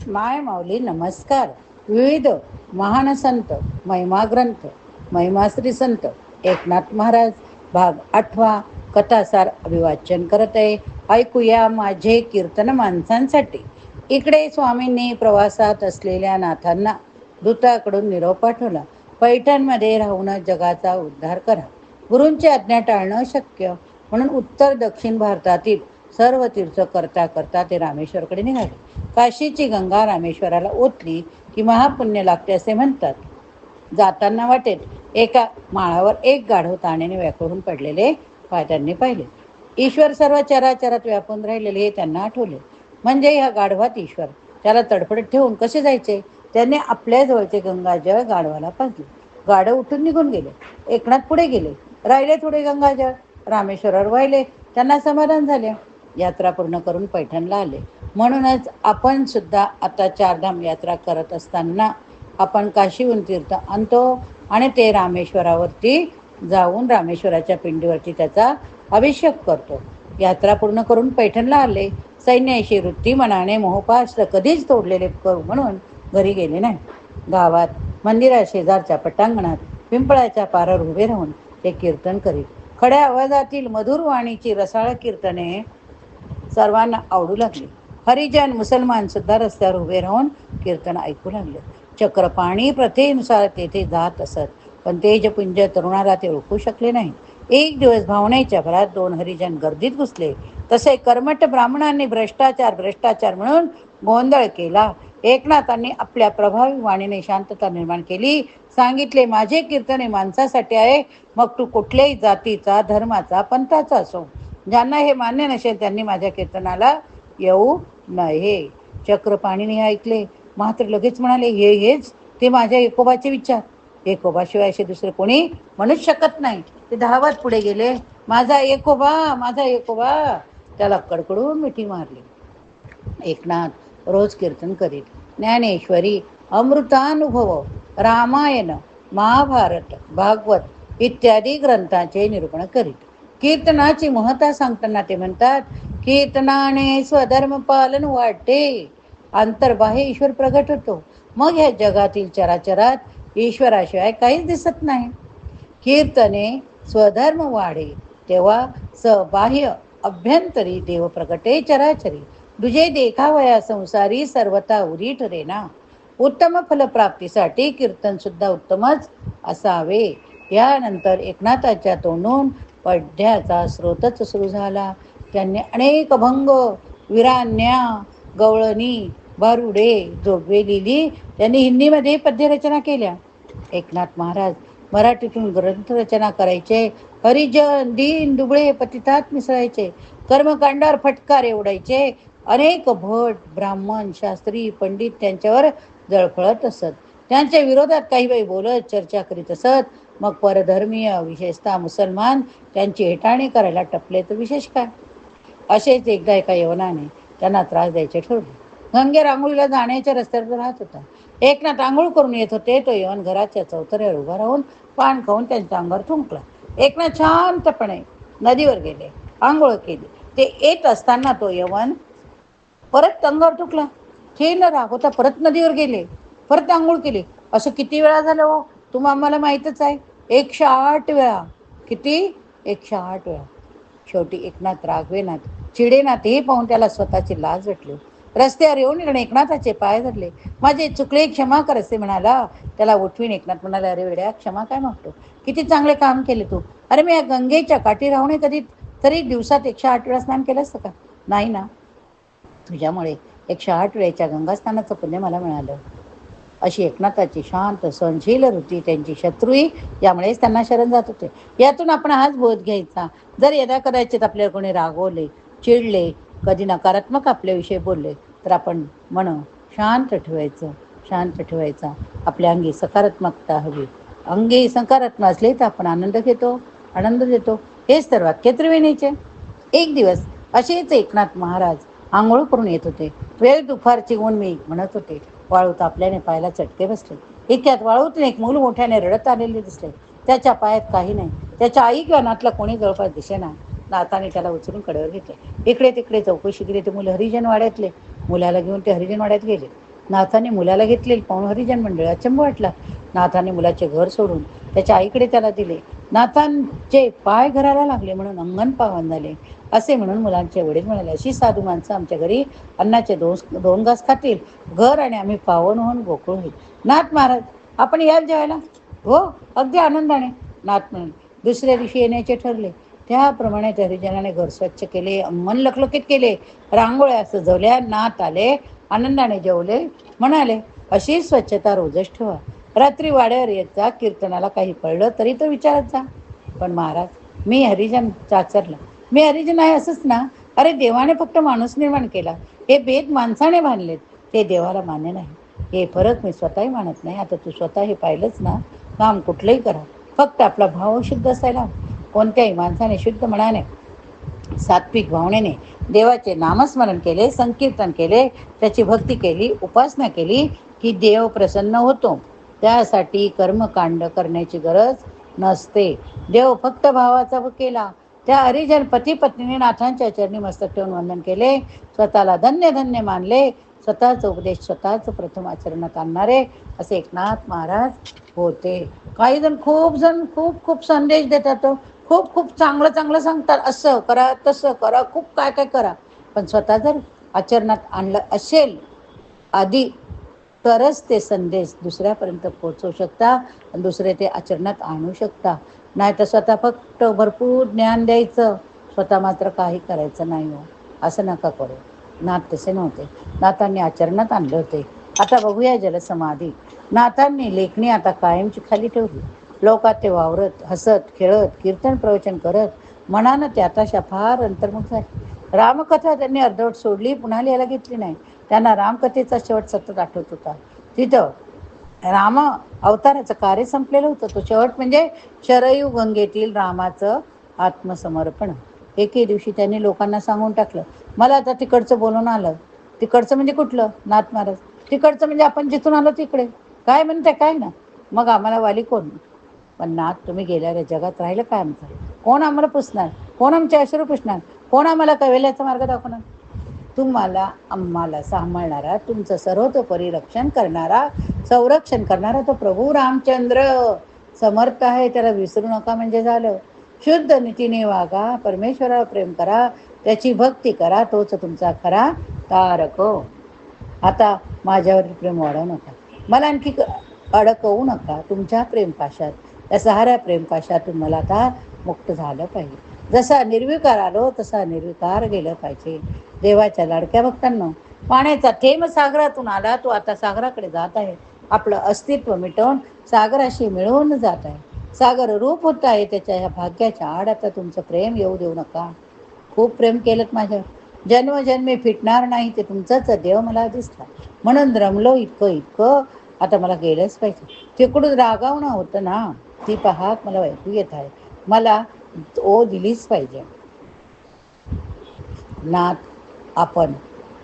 माय माऊली नमस्कार. विविध महान संत, महिमा ग्रंथ, महिमाश्री संत एकनाथ महाराज, भाग 8, कथासार अभिवाचन करत आहे. ऐकूया माझे कीर्तन माणसांसाठी. इकडे स्वामींनी प्रवासात असलेल्या नाथांना दूताकडून निरोप पाठवला. पैठणमध्ये राहून जगाचा उद्धार करा. गुरूंची आज्ञा टाळणं शक्य, म्हणून उत्तर दक्षिण भारतातील सर्व तीर्थ करता करता ते रामेश्वरकडे निघाले. काशीची गंगा रामेश्वराला ओतली की महापुण्य लागते असे म्हणतात. जाताना वाटेत एका माळावर एक गाढव ताण्याने व्याकुळून पडलेले त्यांनी पाहिले. ईश्वर सर्व चराचरात व्यापून राहिलेले हे त्यांना आठवले. म्हणजे ह्या गाढवात ईश्वर, त्याला तडफडत ठेवून कसे जायचे? त्यांनी आपल्या जवळचे गंगाजळ गाढवाला पाजले. गाढव उठून निघून गेले. एकनाथ पुढे गेले. राहिले थोडे गंगाजळ, रामेश्वरावर वाहिले. त्यांना समाधान झाले. यात्रा पूर्ण करून पैठणला आले. म्हणूनच आपण सुद्धा आता चारधाम यात्रा करत असताना आपण काशीहून तीर्थ आणतो आणि ते रामेश्वरावरती जाऊन रामेश्वराच्या पिंडीवरती त्याचा अभिषेक करतो. यात्रा पूर्ण करून पैठणला आले. सैन्याशी वृत्ती मनाने मोहपाश कधीच तोडलेले करू म्हणून घरी गेले नाही. गावात मंदिरा शेजारच्या पटांगणात पिंपळाच्या पारावर उभे राहून ते कीर्तन करीत. खड्या आवाजातील मधुर वाणीची रसाळ कीर्तने सर्वांना आवडू लागली. हरिजन मुसलमान सुद्धा रस्त्यावर उभे राहून कीर्तन ऐकू लागले. चक्रपाणी प्रथेनुसार तेथे जात असत, पण तेजपुंज तरुणाला ते ओळखू शकले नाही. एक दिवस भावनेच्या भरात 2 हरिजन गर्दीत घुसले. तसे कर्मठ ब्राह्मणांनी भ्रष्टाचार म्हणून गोंधळ केला. एकनाथांनी आपल्या प्रभावी वाणीने शांतता निर्माण केली. सांगितले, माझे कीर्तन हे माणसासाठी आहे, मग तू कुठल्याही जातीचा, धर्माचा, पंथाचा असो. ज्यांना हे मान्य नसेल त्यांनी माझ्या कीर्तनाला येऊ नये. चक्रपाणीने ऐकले, मात्र लगेच म्हणाले, हेच ते माझ्या एकोबाचे विचार. एकोबाशिवाय असे दुसरे कोणी म्हणूच शकत नाही. ते धावत पुढे गेले. माझा एकोबा, माझा एकोबा. त्याला कडकडून मिठी मारली. एकनाथ रोज कीर्तन करीत. ज्ञानेश्वरी, अमृतानुभव, रामायण, महाभारत, भागवत इत्यादी ग्रंथांचे निरूपण करीत. कीर्तनाची महत्ता सांगताना ते म्हणतात, कीर्तनाने स्वधर्म पालन वाटते. अंतर्बाह्य ईश्वर प्रगट होतो. मग ह्या जगातील चराचरात ईश्वराशिवाय काहीच दिसत नाही. कीर्तने स्वधर्म वाढे, तेव्हा सबाह्य अभ्यंतरी देव प्रगटे चराचरी. तुझे देखावया संसारी, सर्वता उरी ठरेना. उत्तम फलप्राप्तीसाठी कीर्तन सुद्धा उत्तमच असावे. यानंतर एकनाथाच्या तोंडून पद्याचा स्रोतच सुरू झाला. त्यांनी अनेक अभंग, विरान्या, गवळणी, भारुडे, जोगवे लिहिली. त्यांनी हिंदीमध्ये पद्यरचना केल्या. एकनाथ महाराज मराठीतून ग्रंथरचना करायचे. हरिजन दीन दुबळे पतितात मिसळायचे. कर्मकांडावर फटकारे उडायचे. अनेक भट, ब्राह्मण, शास्त्री, पंडित त्यांच्यावर जळफळत असत. त्यांच्या विरोधात काही वेळ बोलत चर्चा करीत असत. मग परधर्मीय, विशेषतः मुसलमान, त्यांची हेटाळणी करायला टपले तर विशेष काय. असेच एकदा एका यवनाने त्यांना त्रास द्यायचे ठरवले. गंगेवर आंघोळीला जाण्याच्या रस्त्यावर राहत होता. एकनाथ आंघोळ करून येत होते. तो यवन घराच्या चौतऱ्यावर उभा राहून पान खाऊन त्यांच्या अंगावर थुंकला. एकनाथ शांतपणे नदीवर गेले, आंघोळ केली. ते येत असताना तो यवन परत अंगावर थुंकला. हे न रागवता परत नदीवर गेले, परत आंघोळ केली. असं किती वेळा झालं हो? तुम्हाला आम्हाला माहीतच आहे. 108 वेळा. किती? 108 वेळा. शेवटी एकनाथ रागवेनाथ, चिडेनाथ हे पाहून त्याला स्वतःची लाज वाटली. रस्त्यावर येऊन एकनाथाचे पाय धरले. माझे चुकले, क्षमा कर असे म्हणाला. त्याला उठवीन एकनाथ म्हणाले, अरे वेड्या, क्षमा काय मागतो? किती चांगले काम केले तू. अरे मी या गंगेच्या काठी राहून कधी तरी दिवसात 108 वेळा स्नान केलं असतं का? नाही ना. तुझ्यामुळे 108 वेळेच्या गंगास्नानाचं पुण्य मला मिळालं. अशी एकनाथाची शांत सहनशील वृत्ती. त्यांची शत्रूही यामुळेच त्यांना शरण जात होते. यातून आपण हाच बोध घ्यायचा. जर यदा कदाचित आपल्याला कोणी रागवले, चिडले, कधी नकारात्मक आपल्याविषयी बोलले, तर आपण मन शांत ठेवायचं, शांत ठेवायचा. आपल्या अंगी सकारात्मकता हवी. अंगी सकारात्मक असले तर आपण आनंद घेतो, आनंद देतो. हेच तर वाक्य त्रिवेणीचे. एक दिवस असेच एकनाथ महाराज आंघोळ करून येत होते. वेळ दुपारची ऊन मी म्हणत होते. वाळू तापल्याने पायाला चटके बसले. इतक्यात वाळूतून एक मूल मोठ्याने रडत आलेले दिसले. त्याच्या पायात काही नाही. त्याच्या आई किंवा नातला कोणी जवळपास दिसेना. नाताने त्याला उचलून कडेवर घेतले. इकडे तिकडे चौकशी केली. ते मुलं हरिजन वाड्यातले. मुलाला घेऊन ते हरिजन वाड्यात गेले. नाथाने मुलाला घेतले पाहून हरिजन मंडळी अचंब वाटला. नाथाने मुलाचे घर सोडून त्याच्या आईकडे त्याला दिले. नाथांचे पाय घराला लागले म्हणून अंगण पावन झाले. असे म्हणून मुलांचे वडील म्हणाले, अशी साधू माणसं आमच्या घरी अन्नाचे दोन घास खातील, घर आणि आम्ही पावन होऊन गोकुळ होईल. नाथ महाराज, आपण याल जेवायला? हो, अगदी आनंदाने, नाथ म्हणाले. दुसऱ्या दिवशी येण्याचे ठरले. त्याप्रमाणे त्या हरिजनाने घर स्वच्छ केले, मन लखलखीत केले, रांगोळ्या सजवल्या. नाथ आले, आनंदाने जेवले, म्हणाले, अशी स्वच्छता रोजच ठेवा. रात्री वाड्यावर येत जा, कीर्तनाला काही पडलं तरी तो विचारत जा. पण महाराज, मी हरिजन चाचरला. मी हरिजन आहे असंच ना? अरे देवाने फक्त माणूस निर्माण केला, हे बेद माणसाने बांधलेत, ते देवाला मान्य नाही. हे फरक मी स्वतःही मानत नाही. आता तू स्वतः हे पाहिलंच ना. काम कुठलंही करा, फक्त आपला भाव शुद्ध असायला. कोणत्याही माणसाने शुद्ध मनाने, सात्विक भावनेने देवाचे नामस्मरण केले, संकीर्तन केले, त्याची भक्ती केली, उपासना केली की देव प्रसन्न होतो. त्यासाठी कर्मकांड करण्याची गरज नसते. देव फक्त भावाचा केला. त्या हरिजन पती पत्नीने नाथांच्या चरणी मस्तक ठेवून वंदन केले, स्वतःला धन्य धन्य मानले. स्वतःचा उपदेश स्वतःच प्रथम आचरणात आणणारे असे एकनाथ महाराज होते. काही जण खूप खूप संदेश देतात, खूप खूप चांगलं चांगलं सांगतात, असं करा तसं करा, खूप काय काय करा. पण स्वतः जर आचरणात आणलं असेल आधी, तरच ते संदेश दुसऱ्यापर्यंत पोहोचवू शकता, दुसरे ते आचरणात आणू शकता. नाही तर स्वतः फक्त भरपूर ज्ञान द्यायचं, स्वतः मात्र काही करायचं नाही हो. असं नका करू. नाथ तसे नव्हते, नाथांनी आचरणात आणले होते. आता बघूया जलसमाधी. नाथांनी लेखणी आता कायमची खाली ठेवली. लोकात ते वावरत, हसत, खेळत, कीर्तन प्रवचन करत, मनानं त्या तशा फार अंतर्मुख झाले. रामकथा त्यांनी अर्धवट सोडली, पुन्हा लिहायला घेतली नाही. त्यांना रामकथेचा शेवट सतत आठवत होता. तिथं राम अवताराचं कार्य संपलेलं होतं. तो शेवट म्हणजे शरयू गंगेतील रामाचं आत्मसमर्पण. एके दिवशी त्यांनी लोकांना सांगून टाकलं, मला आता तिकडचं बोलून आलं. तिकडचं म्हणजे कुठलं? नाथ महाराज. तिकडचं म्हणजे आपण जिथून आलो तिकडे. काय म्हणते काय ना, मग आम्हाला वाली कोण? पण नाथ, तुम्ही गेल्यावर जगात राहिलं काय आमचं? कोण आम्हाला पुसणार? कोण आमचे अश्रू पुसणार? कोण आम्हाला कैवल्याचा मार्ग दाखवणार? तुम्हाला आम्हाला सांभाळणारा, तुमचं सर्वतोपरी रक्षण करणारा, संरक्षण करणारा तो प्रभू रामचंद्र समर्थ आहे. त्याला विसरू नका म्हणजे झालं. शुद्ध नीतीने वागा, परमेश्वरावर प्रेम करा, त्याची भक्ती करा, तोच तुमचा खरा तारक. आता माझ्यावर प्रेम वाढवू नका, मला आणखी अडकवू नका तुमच्या प्रेमपाशात. त्या सहाऱ्या प्रेमपाशातून मला आता मुक्त झालं पाहिजे. जसा निर्विकार आलो तसा निर्विकार गेलं पाहिजे. देवाच्या लाडक्या भक्तांना, पाण्याचा थेंब सागरातून आला, तो आता सागराकडे जात आहे. आपलं अस्तित्व मिटवून सागराशी मिळवून जात आहे. सागर रूप होत आहे. त्याच्या ह्या भाग्याच्या आड आता तुमचं प्रेम येऊ देऊ नका. खूप प्रेम केलं माझ्यावर, जन्मजन्मी फिटणार नाही ते तुमचाच देव मला दिसला, म्हणून रमलो इतकं इतकं. आता मला गेलंच पाहिजे. तिकडून रागावणं होतं ना, ती पहात मला ऐकू येत आहे. मला ओ दिलीच पाहिजे. नाथ, आपण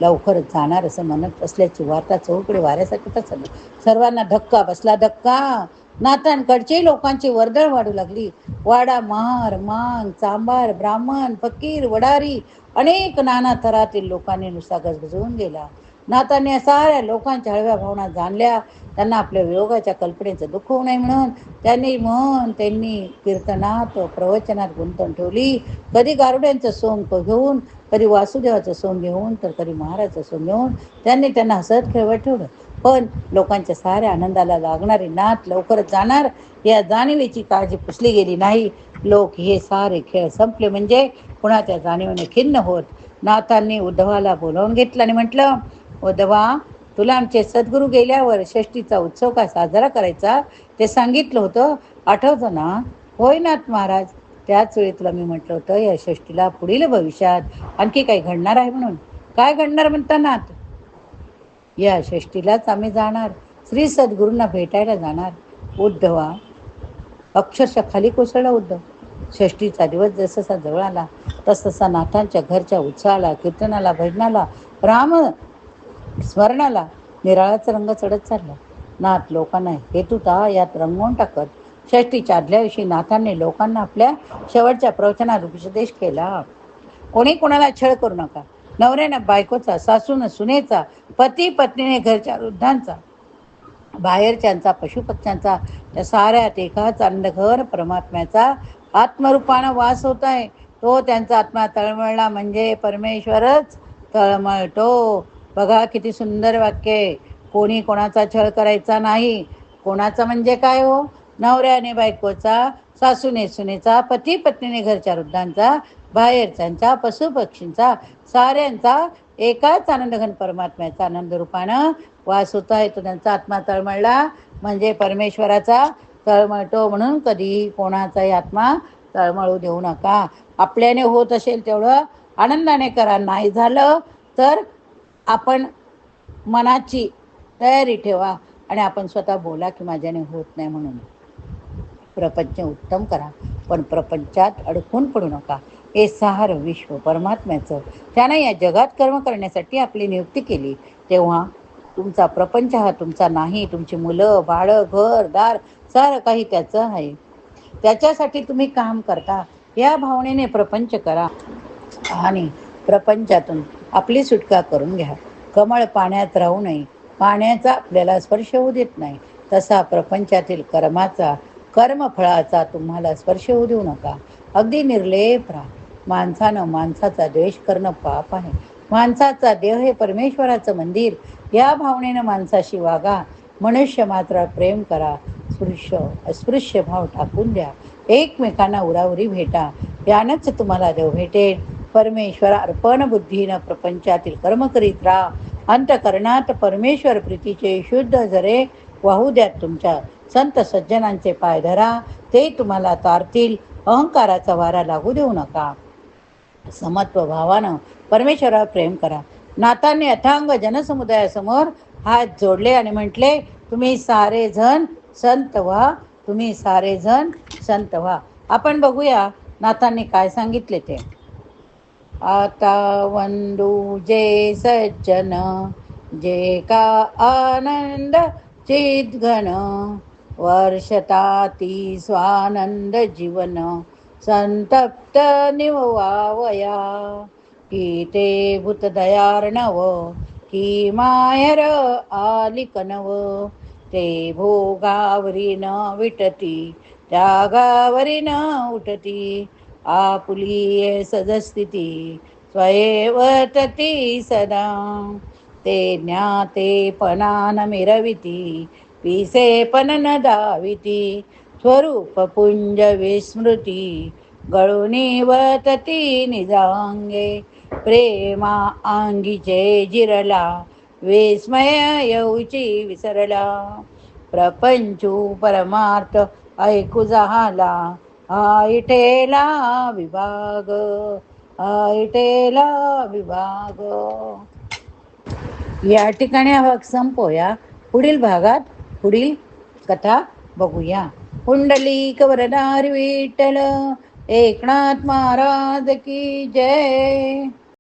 लवकरच जाणार असं म्हणत असल्याची वार्ता चौकडे वाऱ्यासारखी पसरली. सर्वांना धक्का बसला, धक्का. नाथांकडचे लोकांची वर्दळ वाढू लागली. वाडा महार, मांग, चांभार, ब्राह्मण, फकीर, वडारी, अनेक नाना थरातील लोकांनी नुसता गजबजून गेला. नाथांनी साऱ्या लोकांच्या हळव्या भावना जाणल्या. त्यांना आपल्या वियोगाच्या कल्पनेचं दुःख होऊ नये म्हणून त्यांनी कीर्तनात प्रवचनात गुंतवून ठेवली. कधी गारुड्यांचं सोंग घेऊन, कधी वासुदेवाचं सोंग घेऊन, तर कधी महाराजचं सोंग घेऊन त्यांनी त्यांना हसत खेळवत ठेवलं. पण लोकांच्या साऱ्या आनंदाला लागणारे नाथ लवकरच जाणार या जाणीवेची काळजी पुसली गेली नाही. लोक हे सारे खेळ संपले म्हणजे पुन्हा त्या जाणीवेने खिन्न होत नाथांनी उद्धवाला बोलावून घेतलं आणि म्हटलं, उद्धवा, तुला आमचे सद्गुरू गेल्यावर षष्टीचा उत्सव का साजरा करायचा ते सांगितलं होतं, आठवतं ना? होय नाथ महाराज, त्याच वेळी तुला मी म्हटलं होतं या षष्टीला पुढील भविष्यात आणखी काही घडणार आहे म्हणून. काय घडणार म्हणता नाथ? या षष्टीलाच आम्ही जाणार, श्री सद्गुरूंना भेटायला जाणार. उद्धवा, अक्षरशः खाली कोसळला उद्धव. षष्टीचा दिवस जसा जवळ आला तसतसा नाथांच्या घरच्या उत्साहाला, कीर्तनाला, भजनाला, राम स्मरणाला निराळाचा रंग चढत चालला. नाथ लोकांना हेतुता यात रंगवून टाकत षष्टीच्या आदल्या दिवशी नाथांनी लोकांना आपल्या शेवटच्या प्रवचनात उपदेश केला. कोणी कोणाला छळ करू नका. नवऱ्यानं बायकोचा, सासूनं सुनेचा, पती पत्नीने घरच्या वृद्धांचा, बाहेरच्यांचा, पशुपक्ष्यांचा, त्या साऱ्यात एकाच अंधघर परमात्म्याचा आत्मरूपानं वास होत आहे. तो त्यांचा आत्मा तळमळला म्हणजे परमेश्वरच तळमळतो. बघा किती सुंदर वाक्य आहे. कोणी कोणाचा छळ करायचा नाही. कोणाचा म्हणजे काय हो? नवऱ्याने बायकोचा, सासूने सुनेचा, पती पत्नीने घरच्या वृद्धांचा, बाहेरच्यांचा, पशुपक्षींचा, साऱ्यांचा एकाच आनंदघन परमात्म्याचा आनंद रूपानं वास होत आहे. तो त्यांचा आत्मा तळमळला म्हणजे परमेश्वराचा तळमळतो. म्हणून कधीही कोणाचाही आत्मा तळमळू देऊ नका. आपल्याने होत असेल तेवढं आनंदाने करा. नाही झालं तर आपण मनाची तयारी ठेवा आणि आपण स्वतः बोला की माझ्याने होत नाही म्हणून. प्रपंच उत्तम करा, पण प्रपंचात अडकून पडू नका. हे सारं विश्व परमात्म्याचं. त्यानं या जगात कर्म करण्यासाठी आपली नियुक्ती केली. तेव्हा तुमचा प्रपंच हा तुमचा नाही. तुमची मुलं, बाळं, घर, दार सारं काही त्याचं आहे. त्याच्यासाठी तुम्ही काम करता. या भावनेने प्रपंच करा आणि प्रपंचातून आपली सुटका करून घ्या. कमळ पाण्यात राहू नये. पाण्याचा आपल्याला स्पर्श होऊ देत नाही. तसा प्रपंचातील कर्माचा, कर्मफळाचा तुम्हाला स्पर्श होऊ देऊ नका. अगदी निर्लेप राहा. माणसानं माणसाचा द्वेष करणं पाप आहे. माणसाचा देह हे परमेश्वराचं मंदिर. या भावनेनं माणसाशी वागा. मनुष्य मात्र प्रेम करा. स्पृश्य अस्पृश्य भाव टाकून द्या. एकमेकांना उराउरी भेटा. यानंच तुम्हाला देव भेटेल. परमेश्वर अर्पण बुद्धीनं प्रपंचातील कर्म करीत राहा. अंतकरणात परमेश्वर प्रीतीचे शुद्ध झरे वाहू द्या. तुमच्या संत सज्जनांचे पाय धरा. ते तुम्हाला तारतील. अहंकाराचा वारा लागू देऊ नका. समत्व भावानं परमेश्वरावर प्रेम करा. नाथांनी अथांग जनसमुदायासमोर हात जोडले आणि म्हटले, तुम्ही सारे जण संत व्हा. तुम्ही सारे जण संत व्हा. आपण बघूया नाथांनी काय सांगितले ते. आता वंदू जे सज्जन, जे का आनंद चिद्घन, वर्षताती स्वानंद जीवन, संतप्त निववावया. की ते भूतदयार्णव, की मायर आलिकनव, ते भोगावरी न विटती, त्यागावरी न उठती. आपुली सजस्थिती स्वयंवतती सदा. ते ज्ञातेपणान मिरविती, पिसेपण न दाविती. स्वरूप पुंज विस्मृती, गळुनी वतती निजांगे. प्रेमा अंगीचे जिरला, विस्मय येऊची विसरला. प्रपंचू परमार्थ ऐकू झाला, ऐटेला विभाग, ऐटेला विभाग. या ठिकाणी हा भाग संपवूया. पुढील भागात पुढील कथा बघूया. पुंडलिक वरदारी विठ्ठल एकनाथ महाराज की जय.